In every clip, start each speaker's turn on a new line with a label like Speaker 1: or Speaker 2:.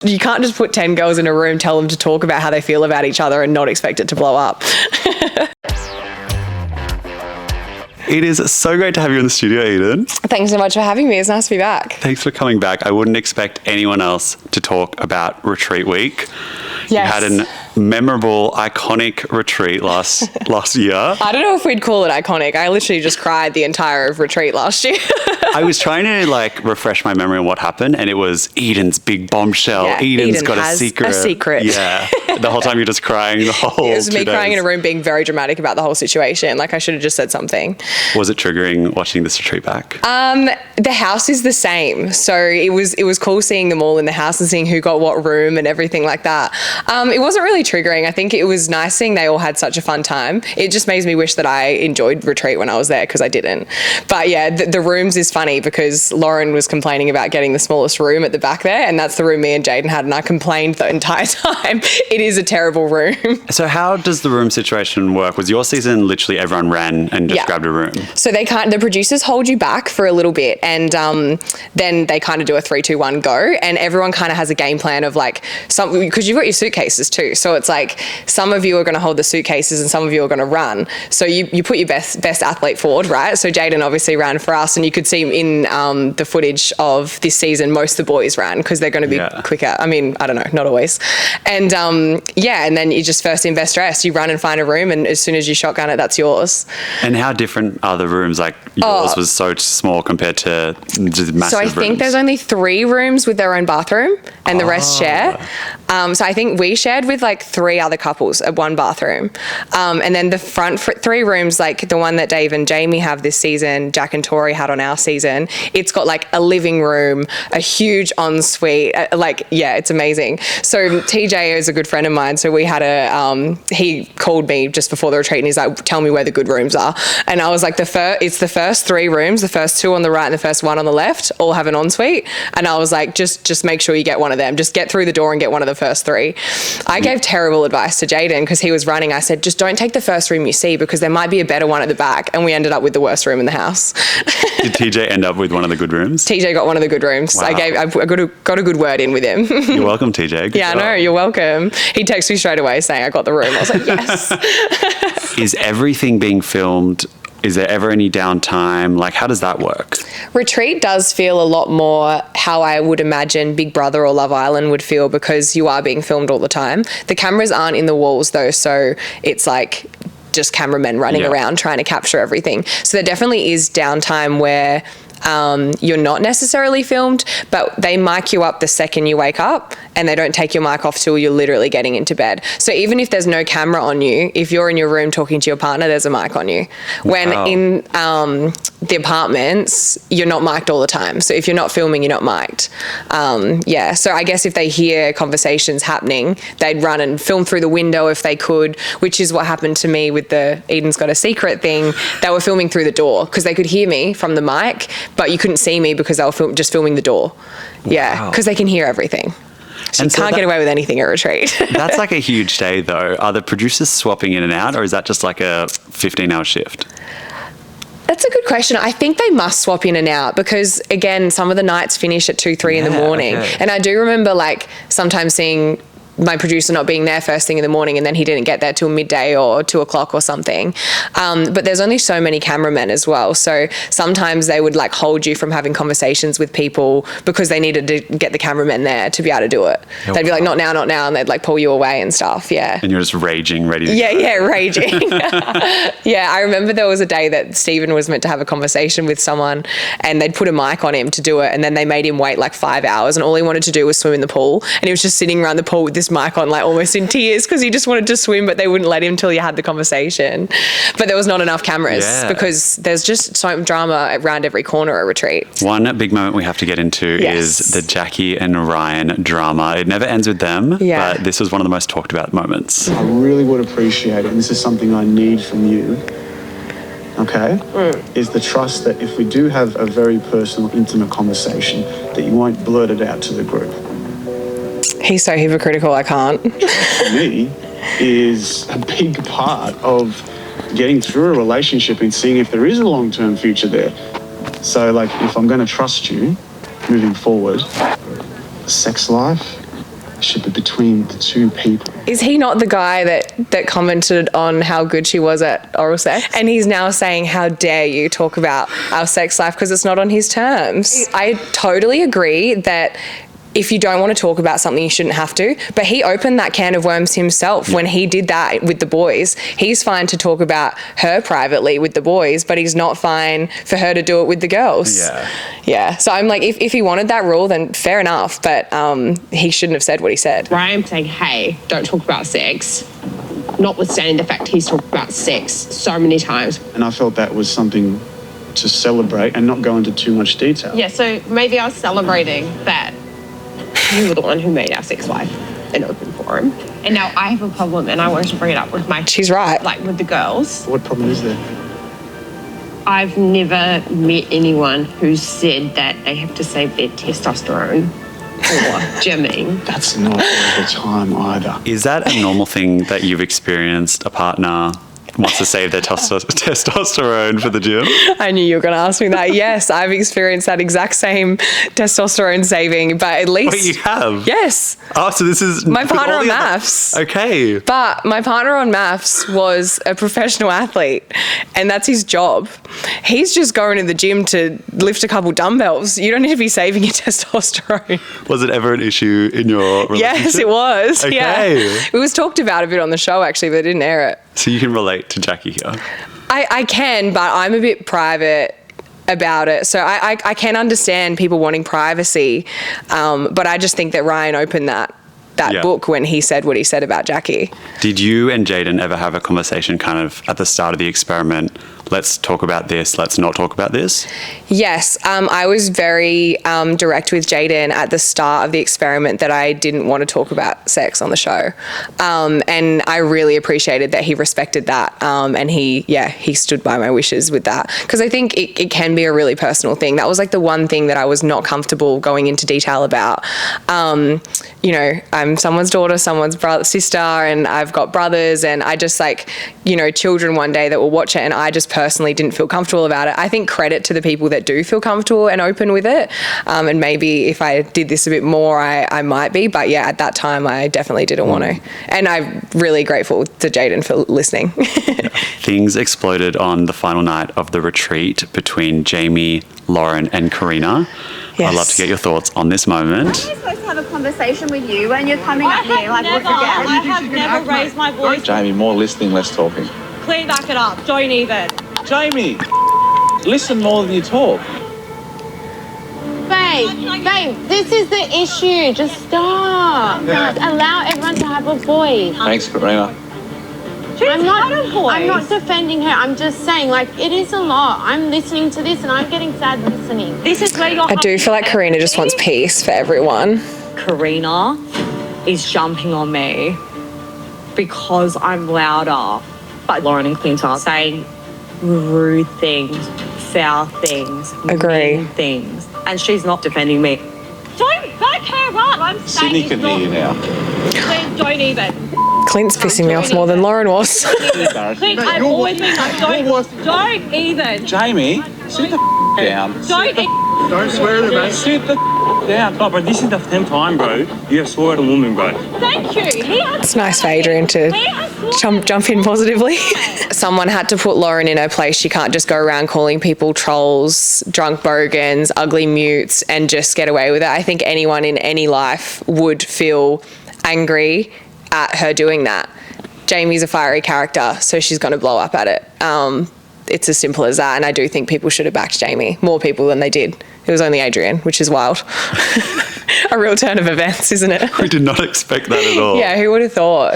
Speaker 1: You can't just put 10 girls in a room, tell them to talk about how they feel about each other and not expect it to blow up.
Speaker 2: It is so great to have you in the studio, Eden.
Speaker 1: Thanks so much for having me. It's nice to be back.
Speaker 2: Thanks for coming back. I wouldn't expect anyone else to talk about Retreat Week.
Speaker 1: Yes.
Speaker 2: You had an memorable, iconic retreat last year.
Speaker 1: I don't know if we'd call it iconic. I literally just cried the entire retreat last year.
Speaker 2: I was trying to refresh my memory on what happened, and it was Eden's big bombshell.
Speaker 1: Yeah,
Speaker 2: Eden's
Speaker 1: Eden
Speaker 2: got a
Speaker 1: has
Speaker 2: secret.
Speaker 1: a secret.
Speaker 2: Yeah. The whole time you're just crying the whole
Speaker 1: It was
Speaker 2: 2
Speaker 1: me crying
Speaker 2: days.
Speaker 1: in a room being very dramatic about the whole situation. Like I should have just said something.
Speaker 2: Was it triggering watching this retreat back?
Speaker 1: The house is the same. So it was cool seeing them all in the house and seeing who got what room and everything like that. It wasn't really triggering. I think it was nice seeing they all had such a fun time. It just makes me wish that I enjoyed retreat when I was there because I didn't. But yeah, the rooms is funny because Lauren was complaining about getting the smallest room at the back there, and that's the room me and Jaden had, and I complained the entire time. It is a terrible room.
Speaker 2: So how does the room situation work? Was your season literally everyone ran and just grabbed a room?
Speaker 1: So the producers hold you back for a little bit, and then they kind of do a 3, 2, 1, go, and everyone kind of has a game plan of because you've got your suitcases too. So it's like some of you are going to hold the suitcases and some of you are going to run. So you put your best athlete forward, right? So Jaden obviously ran for us, and you could see in the footage of this season, most of the boys ran because they're going to be quicker. I mean, I don't know, not always. And and then you just first in best dress, you run and find a room, and as soon as you shotgun it, that's yours.
Speaker 2: And how different are the rooms? Like yours was so small compared to the massive
Speaker 1: So I think there's only 3 rooms with their own bathroom and the rest share. So I think we shared with 3 other couples at one bathroom. And then the front 3 rooms, like the one that Dave and Jamie have this season, Jack and Tori had on our season, it's got a living room, a huge ensuite, it's amazing. So TJ is a good friend of mine, so we had he called me just before the retreat and he's like, tell me where the good rooms are. And I was like, it's the first 3 rooms, the first 2 on the right and the first 1 on the left all have an ensuite. And I was like, just make sure you get one of them. Just get through the door and get one of the first 3. I gave terrible advice to Jaden because he was running. I said, just don't take the first room you see because there might be a better one at the back. And we ended up with the worst room in the house.
Speaker 2: Did TJ end up with one of the good rooms?
Speaker 1: TJ got one of the good rooms.
Speaker 2: Wow.
Speaker 1: I got a good word in with him.
Speaker 2: You're welcome, TJ.
Speaker 1: Yeah, I know. You're welcome. He texted me straight away saying I got the room. I was like, yes.
Speaker 2: Is everything being filmed? Is there ever any downtime? How does that work?
Speaker 1: Retreat does feel a lot more how I would imagine Big Brother or Love Island would feel because you are being filmed all the time. The cameras aren't in the walls though, so it's just cameramen running around trying to capture everything. So there definitely is downtime where you're not necessarily filmed, but they mic you up the second you wake up and they don't take your mic off till you're literally getting into bed. So even if there's no camera on you, if you're in your room talking to your partner, there's a mic on you. When in the apartments, you're not mic'd all the time. So if you're not filming, you're not mic'd. So I guess if they hear conversations happening, they'd run and film through the window if they could, which is what happened to me with the Eden's Got a Secret thing. They were filming through the door because they could hear me from the mic, but you couldn't see me because they were just filming the door. Yeah, because they can hear everything. So you can't get away with anything at retreat.
Speaker 2: That's a huge day though. Are the producers swapping in and out, or is that just a 15-hour shift?
Speaker 1: That's a good question. I think they must swap in and out because, again, some of the nights finish at 2, 3 in the morning. Okay. And I do remember sometimes seeing my producer not being there first thing in the morning and then he didn't get there till midday or 2 o'clock or something. But there's only so many cameramen as well. So sometimes they would hold you from having conversations with people because they needed to get the cameramen there to be able to do it. Oh, they'd be like, not now, not now. And they'd pull you away and stuff. Yeah.
Speaker 2: And you're just raging, ready to go.
Speaker 1: Yeah, raging. Yeah, I remember there was a day that Stephen was meant to have a conversation with someone and they'd put a mic on him to do it. And then they made him wait 5 hours and all he wanted to do was swim in the pool. And he was just sitting around the pool with this mic on almost in tears because he just wanted to swim, but they wouldn't let him till you had the conversation. But there was not enough cameras because there's just so much drama around every corner at retreat.
Speaker 2: One big moment we have to get into is the Jackie and Ryan drama. It never ends with them, but this was one of the most talked about moments.
Speaker 3: I really would appreciate it, and this is something I need from you, okay, is the trust that if we do have a very personal, intimate conversation, that you won't blurt it out to the group.
Speaker 1: He's so hypocritical, I can't.
Speaker 3: For me, is a big part of getting through a relationship and seeing if there is a long-term future there. So, if I'm going to trust you moving forward, sex life should be between the two people.
Speaker 1: Is he not the guy that commented on how good she was at oral sex? And he's now saying, how dare you talk about our sex life because it's not on his terms. I totally agree that if you don't want to talk about something, you shouldn't have to. But he opened that can of worms himself when he did that with the boys. He's fine to talk about her privately with the boys, but he's not fine for her to do it with the girls. Yeah. So I'm like, if he wanted that rule, then fair enough. But he shouldn't have said what he said.
Speaker 4: Ryan saying, hey, don't talk about sex, notwithstanding the fact he's talked about sex so many times.
Speaker 3: And I felt that was something to celebrate and not go into too much detail.
Speaker 4: Yeah, so maybe I was celebrating that you were the one who made our sex life an open forum. And now I have a problem and I wanted to bring it up with my...
Speaker 1: She's right.
Speaker 4: Like with the girls.
Speaker 3: What problem is there?
Speaker 4: I've never met anyone who said that they have to save their testosterone or gymming.
Speaker 3: That's not all the time either.
Speaker 2: Is that a normal thing that you've experienced? A partner wants to save their testosterone for the gym?
Speaker 1: I knew you were going to ask me that. Yes, I've experienced that exact same testosterone saving, but at least...
Speaker 2: Wait, you have?
Speaker 1: Yes.
Speaker 2: Oh, so this is...
Speaker 1: My partner on MAFS.
Speaker 2: Okay.
Speaker 1: But my partner on MAFS was a professional athlete, and that's his job. He's just going to the gym to lift a couple dumbbells. You don't need to be saving your testosterone.
Speaker 2: Was it ever an issue in your relationship?
Speaker 1: Yes, it was.
Speaker 2: Okay.
Speaker 1: Yeah. It was talked about a bit on the show, actually, but they didn't air it.
Speaker 2: So you can relate to Jackie here?
Speaker 1: I can, but I'm a bit private about it. So I can understand people wanting privacy, but I just think that Ryan opened that book when he said what he said about Jackie.
Speaker 2: Did you and Jaden ever have a conversation kind of at the start of the experiment? Let's talk about this, let's not talk about this?
Speaker 1: Yes, I was very direct with Jaden at the start of the experiment that I didn't want to talk about sex on the show. And I really appreciated that he respected that. And he stood by my wishes with that. Because I think it can be a really personal thing. That was like the one thing that I was not comfortable going into detail about. You know, I'm someone's daughter, someone's sister, and I've got brothers, and I just children one day that will watch it, and I just personally didn't feel comfortable about it. I think credit to the people that do feel comfortable and open with it. And maybe if I did this a bit more, I might be. But yeah, at that time, I definitely didn't want to. And I'm really grateful to Jaden for listening.
Speaker 2: Things exploded on the final night of the retreat between Jamie, Lauren, and Karina.
Speaker 1: Yes.
Speaker 2: I'd love to get your thoughts on this moment.
Speaker 5: I'm supposed to have a conversation with you and you're coming up here like what again?
Speaker 6: I have never raised my voice.
Speaker 7: Jamie, more listening, less talking.
Speaker 6: Clean back it up. Don't even.
Speaker 7: Jamie, listen more than you talk.
Speaker 8: Babe, this is the issue. Just stop. Allow everyone to have a voice.
Speaker 7: Thanks, Karina.
Speaker 8: I'm not defending her. I'm just saying, it is a lot. I'm listening to this and I'm getting sad listening.
Speaker 6: This is where you're...
Speaker 1: I do feel like Karina just wants peace for everyone.
Speaker 6: Karina is jumping on me because I'm louder. But Lauren and Clint are saying rude things, foul things, mean things. And she's not defending me. Don't back her up. I'm saying
Speaker 7: Sydney can hear you now.
Speaker 6: Please don't even.
Speaker 1: Clint's pissing me off more than Lauren was.
Speaker 6: Clint, I've always been like, don't even.
Speaker 7: Jamie, sit the down.
Speaker 9: Don't swear at the mate.
Speaker 7: Sit the down.
Speaker 9: Oh, bro, this is the 10th time, bro. You have swore at a woman, bro.
Speaker 6: Thank you.
Speaker 1: It's nice for Adrian to jump in positively. Someone had to put Lauren in her place. She can't just go around calling people trolls, drunk bogans, ugly mutes, and just get away with it. I think anyone in any life would feel angry at her doing that. Jamie's a fiery character, so she's going to blow up at it. It's as simple as that, and I do think people should have backed Jamie, more people than they did. It was only Adrian, which is wild. A real turn of events, isn't it?
Speaker 2: We did not expect that at all.
Speaker 1: Yeah, who would have thought?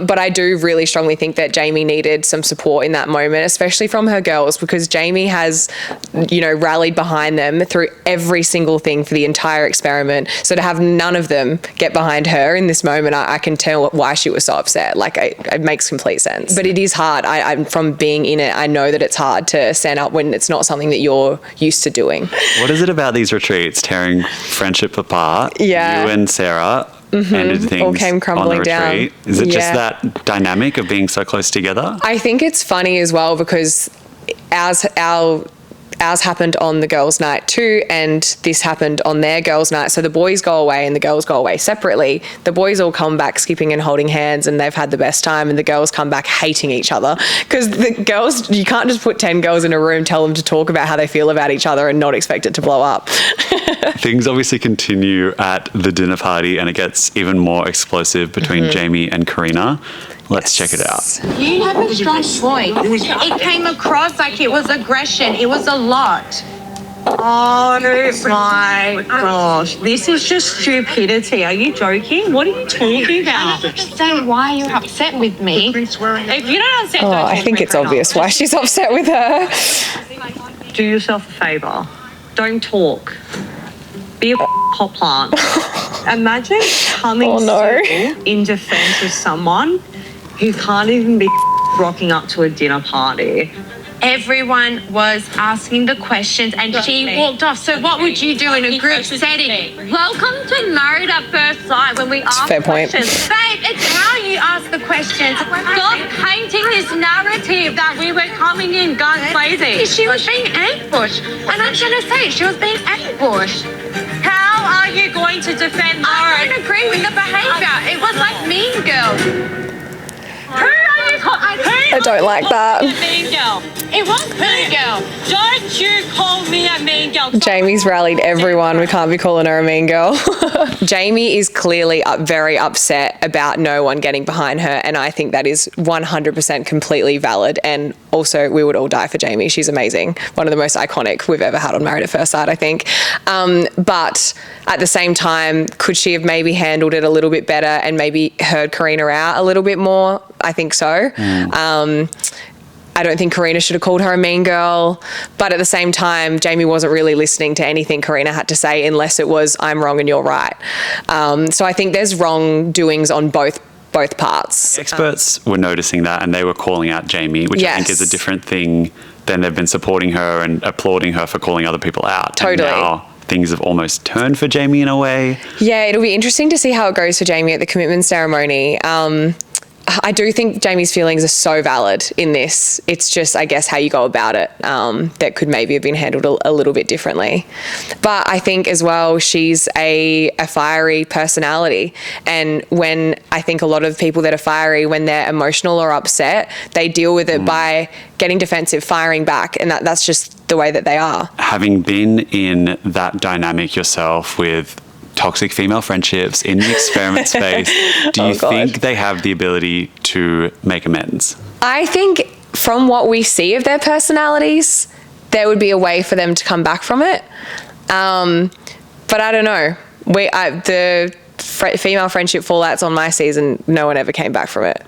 Speaker 1: But I do really strongly think that Jamie needed some support in that moment, especially from her girls, because Jamie has, rallied behind them through every single thing for the entire experiment. So to have none of them get behind her in this moment, I can tell why she was so upset. It makes complete sense. But it is hard. I'm from being in it, I know that it's hard to stand up when it's not something that you're used to doing.
Speaker 2: What is it about these retreats tearing friendship apart?
Speaker 1: Yeah.
Speaker 2: You and Sarah ended things
Speaker 1: all came crumbling
Speaker 2: on the retreat.
Speaker 1: down.
Speaker 2: Is it just that dynamic of being so close together?
Speaker 1: I think it's funny as well because our ours happened on the girls' night too, and this happened on their girls' night. So the boys go away and the girls go away separately. The boys all come back skipping and holding hands, and they've had the best time, and the girls come back hating each other, because the girls, you can't just put 10 girls in a room, tell them to talk about how they feel about each other and not expect it to blow up.
Speaker 2: Things obviously continue at the dinner party, and it gets even more explosive between Jamie and Karina. Let's check it out.
Speaker 8: You have a strong voice. It came across like it was aggression. It was a lot.
Speaker 6: Oh my gosh. This is just stupidity. Are you joking? What are you talking about?
Speaker 8: I don't understand why you're upset with me.
Speaker 6: If you don't understand, don't
Speaker 1: I think it's obvious why she's upset with her.
Speaker 6: Do yourself a favour. Don't talk. Be a hot plant. Imagine coming in defence of someone who can't even be rocking up to a dinner party.
Speaker 8: Everyone was asking the questions and she walked off. So what would you do in a group setting? Welcome to Married at First Sight when we ask questions. Babe, it's how you ask the questions.
Speaker 6: Stop painting this narrative that we were coming in guns blazing.
Speaker 8: She was being ambushed. And I'm going to say, she was being ambushed.
Speaker 6: How are you going to defend Lauren?
Speaker 8: I don't agree with the behaviour. It was like Mean Girl.
Speaker 1: I don't like that.
Speaker 6: Mean girl.
Speaker 8: It was Mean Girl.
Speaker 6: Don't you call me a mean girl.
Speaker 1: Jamie's rallied everyone. We can't be calling her a mean girl. Jamie is clearly very upset about no one getting behind her, and I think that is 100% completely valid. And also, we would all die for Jamie. She's amazing. One of the most iconic we've ever had on Married at First Sight, I think. But at the same time, could she have maybe handled it a little bit better and maybe heard Karina out a little bit more? I think so. I don't think Karina should have called her a mean girl, but at the same time, Jamie wasn't really listening to anything Karina had to say unless it was, I'm wrong and you're right. So I think there's wrongdoings on both parts.
Speaker 2: Experts were noticing that, and they were calling out Jamie, which I think is a different thing than they've been supporting her and applauding her for calling other people out.
Speaker 1: Totally.
Speaker 2: And now things have almost turned for Jamie in a way.
Speaker 1: Yeah, it'll be interesting to see how it goes for Jamie at the commitment ceremony. I do think Jamie's feelings are so valid in this. It's just, I guess, how you go about it that could maybe have been handled a little bit differently. But I think as well, she's a fiery personality. And when I think a lot of people that are fiery, when they're emotional or upset, they deal with it by getting defensive, firing back. And that's just the way that they are.
Speaker 2: Having been in that dynamic yourself with toxic female friendships in the experiment space, do you think they have the ability to make amends? I
Speaker 1: think from what we see of their personalities, there would be a way for them to come back from it. But I don't know. The female friendship fallouts on my season, no one ever came back from it.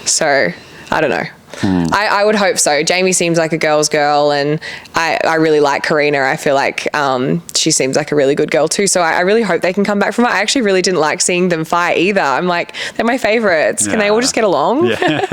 Speaker 1: So I don't know. I would hope so. Jamie seems like a girl's girl, and I really like Karina. I feel like she seems like a really good girl too. So I really hope they can come back from it. I actually really didn't like seeing them fight either. I'm like, they're my favourites. Can they all just get along? Yeah.